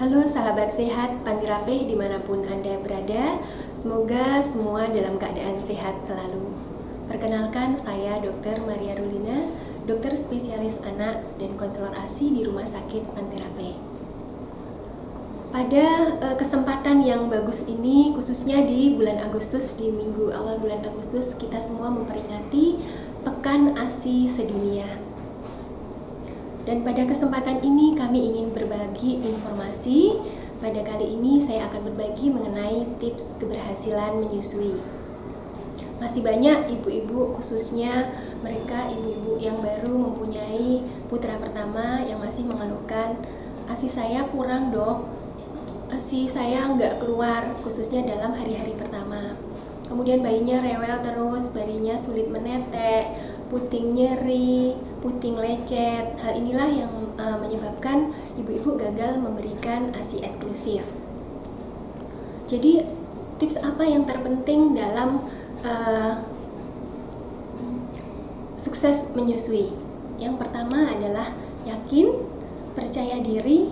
Halo sahabat sehat Panti Rapih dimanapun Anda berada, semoga semua dalam keadaan sehat selalu. Perkenalkan, saya Dr. Maria Rulina, dokter spesialis anak dan konselor ASI di Rumah Sakit Panti Rapih. Pada kesempatan yang bagus ini, khususnya di bulan Agustus, di minggu awal bulan Agustus, kita semua memperingati Pekan ASI Sedunia. Dan pada kesempatan ini kami ingin berbagi informasi. Pada kali ini saya akan berbagi mengenai tips keberhasilan menyusui. Masih banyak ibu-ibu, khususnya mereka ibu-ibu yang baru mempunyai putra pertama yang masih mengeluhkan, ASI saya kurang dok, ASI saya nggak keluar, khususnya dalam hari-hari pertama. Kemudian bayinya rewel terus, bayinya sulit menetek, puting nyeri, puting lecet. Hal inilah yang menyebabkan ibu-ibu gagal memberikan ASI eksklusif. Jadi tips apa yang terpenting dalam sukses menyusui? Yang pertama adalah yakin, percaya diri,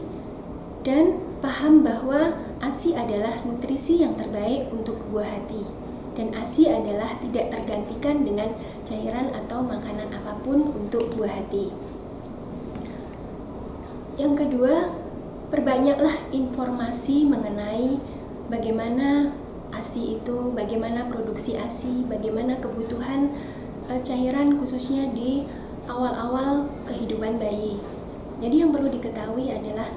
dan paham bahwa ASI adalah nutrisi yang terbaik untuk buah hati. Dan ASI adalah tidak tergantikan dengan cairan atau makanan apapun untuk buah hati. Yang kedua, perbanyaklah informasi mengenai bagaimana ASI itu, bagaimana produksi ASI, bagaimana kebutuhan cairan khususnya di awal-awal kehidupan bayi. Jadi yang perlu diketahui adalah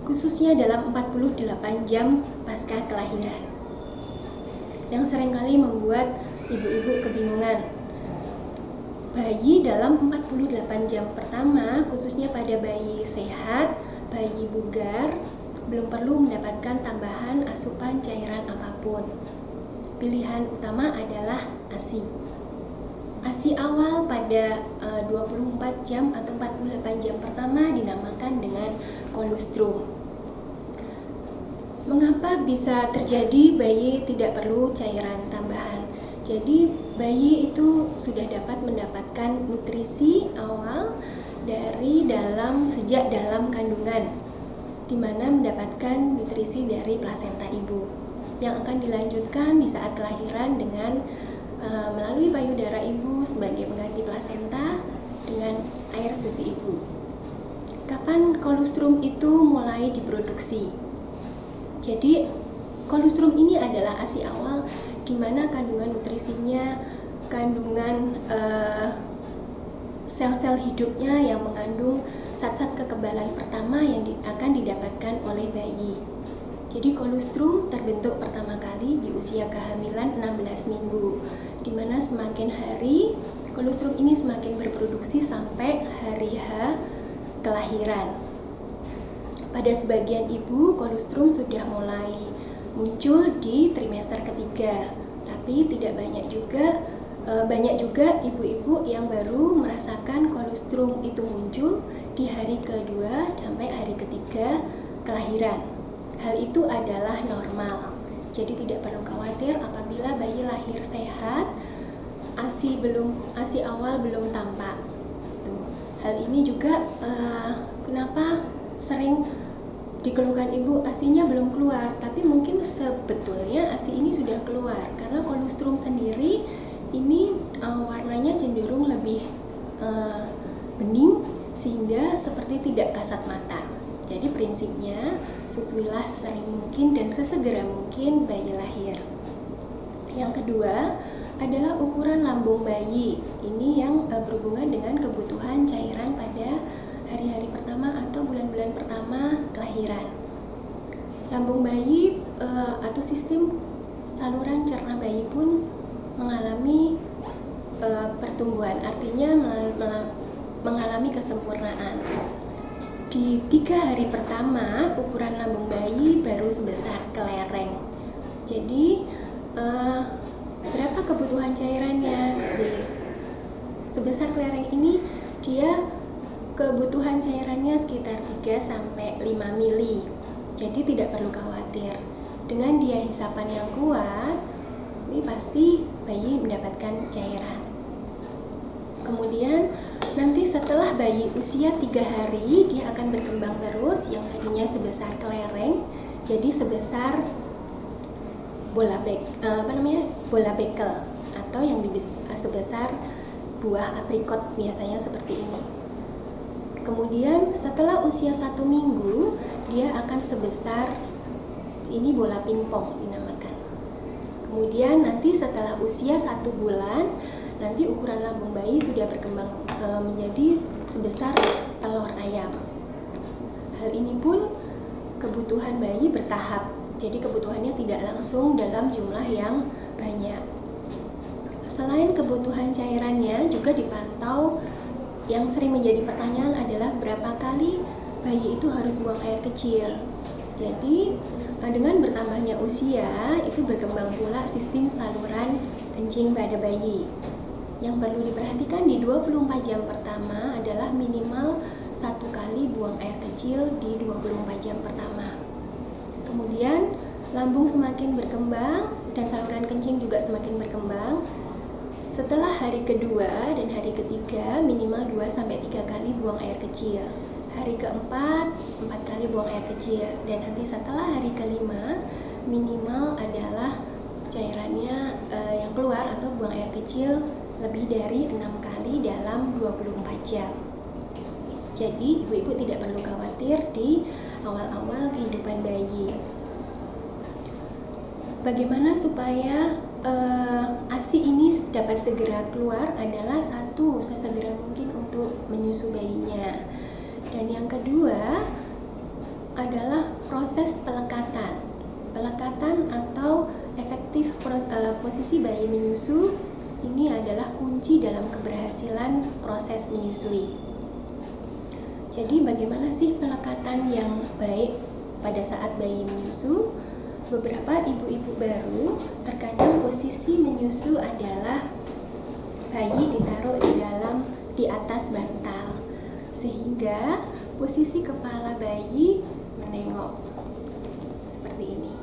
khususnya dalam 48 jam pasca kelahiran, yang seringkali membuat ibu-ibu kebingungan. Bayi dalam 48 jam pertama, khususnya pada bayi sehat, bayi bugar, belum perlu mendapatkan tambahan asupan cairan apapun. Pilihan utama adalah ASI. ASI awal pada 24 jam atau 48 jam pertama dinamakan dengan kolostrum. Mengapa bisa terjadi bayi tidak perlu cairan tambahan? Jadi bayi itu sudah dapat mendapatkan nutrisi awal dari sejak dalam kandungan, di mana mendapatkan nutrisi dari plasenta ibu yang akan dilanjutkan di saat kelahiran dengan melalui payudara ibu sebagai pengganti plasenta dengan air susu ibu. Kapan kolostrum itu mulai diproduksi? Jadi kolostrum ini adalah ASI awal di mana kandungan nutrisinya, kandungan sel-sel hidupnya yang mengandung zat-zat kekebalan pertama yang akan didapatkan oleh bayi. Jadi kolostrum terbentuk pertama kali di usia kehamilan 16 minggu, di mana semakin hari kolostrum ini semakin berproduksi sampai hari H kelahiran. Pada sebagian ibu, kolostrum sudah mulai muncul di trimester ketiga, tapi tidak banyak juga ibu-ibu yang baru merasakan kolostrum itu muncul di hari kedua sampai hari ketiga kelahiran. Hal itu adalah normal, jadi tidak perlu khawatir apabila bayi lahir sehat, ASI awal belum tampak. Hal ini juga kenapa sering dikeluhkan ibu, ASI-nya belum keluar, tapi mungkin sebetulnya ASI ini sudah keluar karena kolostrum sendiri ini warnanya cenderung lebih bening sehingga seperti tidak kasat mata. Jadi prinsipnya susuilah sering mungkin dan sesegera mungkin bayi lahir. Yang kedua adalah ukuran lambung bayi. Ini yang berhubungan dengan kebutuhan cairan pada hari-hari pertama atau bulan-bulan pertama kelahiran. Lambung bayi atau sistem saluran cerna bayi pun mengalami pertumbuhan, artinya mengalami kesempurnaan. Di 3 hari pertama, ukuran lambung bayi baru sebesar kelereng. Jadi berapa kebutuhan cairannya? Sebesar kelereng ini dia kebutuhan cairannya sekitar 3-5 mili. Jadi tidak perlu khawatir. Dengan dia hisapan yang kuat, ini pasti bayi mendapatkan cairan. Kemudian nanti setelah bayi usia 3 hari dia akan berkembang terus, yang tadinya sebesar kelereng jadi sebesar bola bekel atau yang sebesar buah aprikot biasanya seperti ini. Kemudian setelah usia 1 minggu dia akan sebesar ini bola pingpong dinamakan. Kemudian nanti setelah usia 1 bulan nanti ukuran lambung bayi sudah berkembang menjadi sebesar telur ayam. Hal ini pun kebutuhan bayi bertahap, jadi kebutuhannya tidak langsung dalam jumlah yang banyak. Selain kebutuhan cairannya juga dipantau. Yang sering menjadi pertanyaan adalah berapa kali bayi itu harus buang air kecil. Jadi dengan bertambahnya usia itu berkembang pula sistem saluran kencing pada bayi. Yang perlu diperhatikan di 24 jam pertama adalah minimal 1 kali buang air kecil di 24 jam pertama. Kemudian lambung semakin berkembang dan saluran kencing juga semakin berkembang. Setelah hari kedua dan hari ketiga minimal 2-3 kali buang air kecil. Hari keempat 4 kali buang air kecil, dan nanti setelah hari kelima minimal adalah cairannya yang keluar atau buang air kecil lebih dari 6 kali dalam 24 jam. Jadi ibu-ibu tidak perlu khawatir di awal-awal kehidupan bayi. Bagaimana supaya ASI ini dapat segera keluar adalah satu, sesegera mungkin untuk menyusu bayinya. Dan yang kedua adalah proses pelekatan. Pelekatan atau efektif posisi bayi menyusu ini adalah kunci dalam keberhasilan proses menyusui. Jadi bagaimana sih pelekatan yang baik pada saat bayi menyusu? Beberapa ibu-ibu baru terkadang posisi menyusu adalah bayi ditaruh di atas bantal, sehingga posisi kepala bayi menengok seperti ini.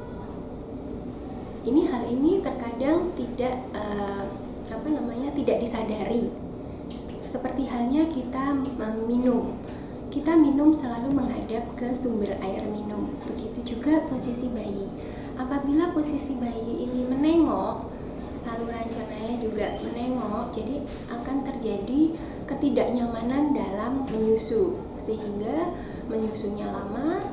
Hal ini terkadang tidak tidak disadari. Seperti halnya kita minum. Kita minum selalu menghadap ke sumber air minum. Begitu juga posisi bayi. Apabila posisi bayi ini menengok, saluran cernanya juga menengok, jadi akan terjadi ketidaknyamanan dalam menyusu, sehingga menyusunya lama,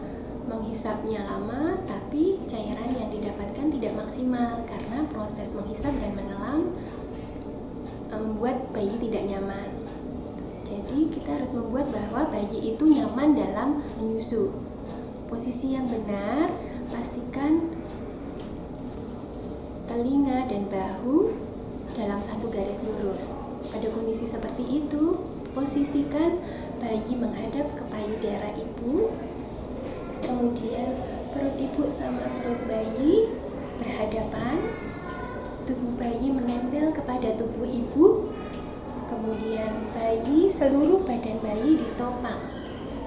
menghisapnya lama, tapi cairan yang didapatkan tidak maksimal karena proses menghisap dan menelan membuat bayi tidak nyaman. Jadi kita harus membuat bahwa bayi itu nyaman dalam menyusu. Posisi yang benar, pastikan telinga dan bahu dalam satu garis lurus. Pada kondisi seperti itu, posisikan bayi menghadap ke payudara ibu, kemudian perut ibu sama perut bayi berhadapan, tubuh bayi menempel kepada tubuh ibu, kemudian seluruh badan bayi ditopang,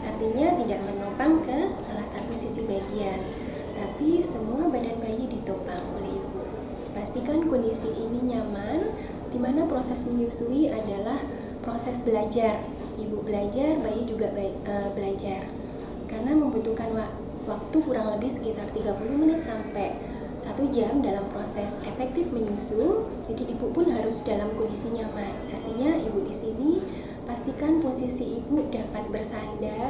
artinya tidak menopang ke salah satu sisi bagian, tapi semua badan bayi ditopang oleh ibu. Pastikan kondisi ini nyaman, di mana proses menyusui adalah proses belajar. Ibu belajar, bayi juga belajar, karena membutuhkan waktu kurang lebih sekitar 30 menit sampai 1 jam dalam proses efektif menyusu. Jadi ibu pun harus dalam kondisi nyaman. Artinya ibu di sini pastikan posisi ibu dapat bersandar